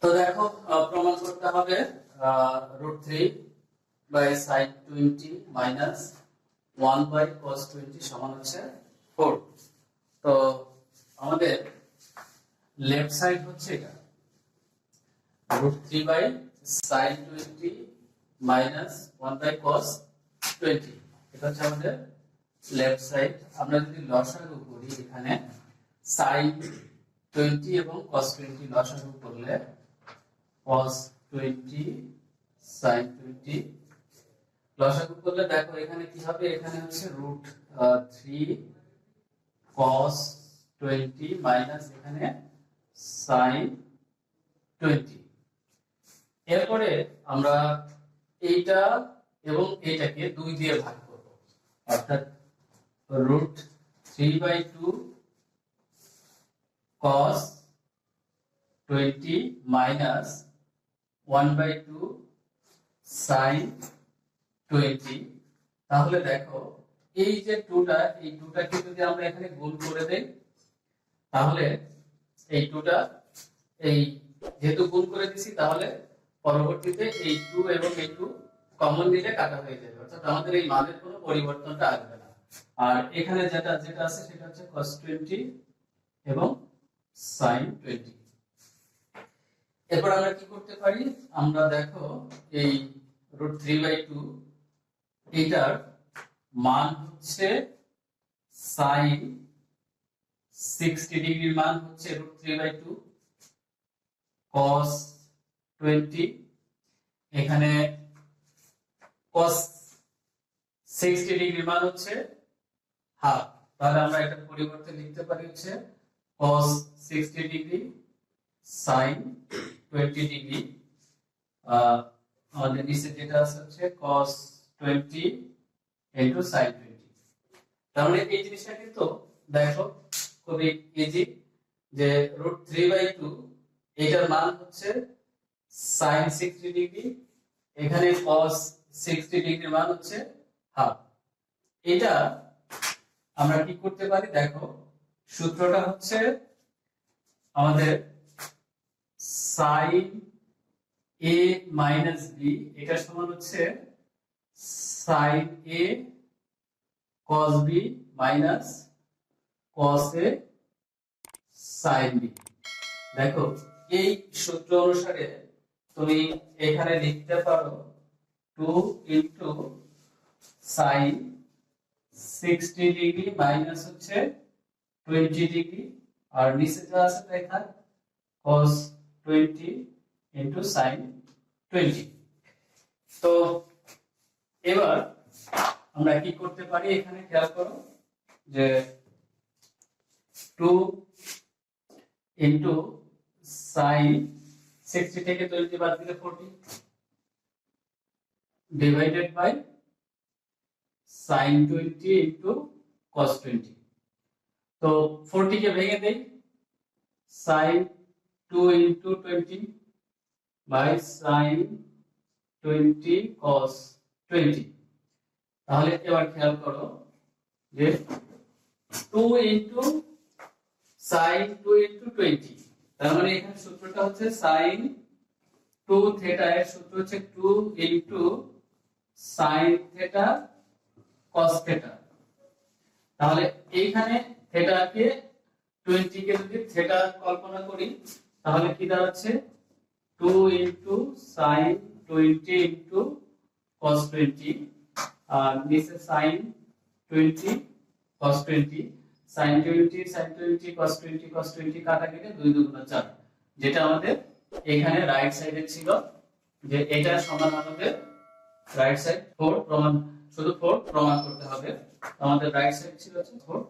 তো দেখো প্রমাণ করতে হবে √3/sin20 মাইনাস 1/cos20 সমান হচ্ছে 4। তো আমাদের লেফট সাইড হচ্ছে এটা √3/sin20 মাইনাস 1/cos20, এটা হচ্ছে আমাদের লেফট সাইড। আমরা যদি লসাগু করি এখানে sin20 এবং cos20 লসাগু করলে cos20 sin20 লসাগু করলে দেখো এখানে কি হবে, এখানে হচ্ছে √3 cos20 মাইনাস এখানে sin20। এরপরে আমরা এইটা এবং এইটাকে 2 দিয়ে ভাগ করব, অর্থাৎ √3/2 cos20 মাইনাস 1/2 sin20। তাহলে দেখো এই যে 2টা, এই 2টাকে যদি আমরা এখানে গুণ করে দেই তাহলে এই 2টা, এই যেহেতু গুণ করে দিছি তাহলে পরবর্তীতে এই 2 এবং এই 2 কমন নিলে কাটা হয়ে যাবে, অর্থাৎ আমাদের এই মানের কোনো পরিবর্তনটা আসবে না। আর এখানে যেটা আছে সেটা হচ্ছে cos20 এবং sin20। এরপর আমরা কি করতে পারি, আমরা দেখো এই √3/2 এটার মান হচ্ছে sin 60 ডিগ্রির মান হচ্ছে √3/2 cos20, এখানে cos 60 ডিগ্রির মান হচ্ছে হাফ। তাহলে আমরা এটা পরিবর্তে লিখতে পারি হচ্ছে cos 60 ডিগ্রি sin 20 ডিগ্রি। আমাদের নিচে যেটা আছে হচ্ছে cos 20 into sin 20। তাহলে এই জিনিসটা কিন্তু দেখো খুবই ইজি, যে √3/2 এটার মান হচ্ছে sin 60 ডিগ্রি, এখানে cos 60 ডিগ্রির মান হচ্ছে হাফ। এটা আমরা কি করতে পারি, দেখো সূত্রটা হচ্ছে আমাদের sin a minus b, এটা সমান হচ্ছে sin a cos b minus cos a sin b। দেখো এই সূত্র অনুসারে তুমি এখানে লিখতে পারো 2 into sin 60 ডিগ্রি মাইনাস হচ্ছে 20 ডিগ্রি, আর নিচে যা আছে লেখা cos 20 into sin 20। তো এবার আমরা কি করতে পারি, এখানে খেয়াল করো যে 2 into sin 60 থেকে 20 বাদ দিলে 40 divided by sin 20 into cos 20। তো 40 কে ভেঙে দেই, sin 2 into 20 by sin 20 cos 20। তাহলে এবার খেয়াল করো যে 2 into sin 2 into 20, তার মানে এখানে সূত্রটা হচ্ছে sin 2 থিটা, এর সূত্র হচ্ছে 2 into sin theta cos theta. তাহলে এইখানে থিটাকে 20 কে যদি থিটা কল্পনা করি তাহলে কি দাঁড়াচ্ছে 2 into sin 20 into cos 20, আর নিচে sin 20 cos 20, sin 20 sin 20 cos 20 cos 20 কাটা গেলে 2 2 4, যেটা আমাদের এখানে রাইট সাইডে ছিল, যে এটা সমান আমাদের রাইট সাইড 4 প্রমাণ, শুধু 4 প্রমাণ করতে হবে। আমাদের রাইট সাইড ছিল হচ্ছে 4।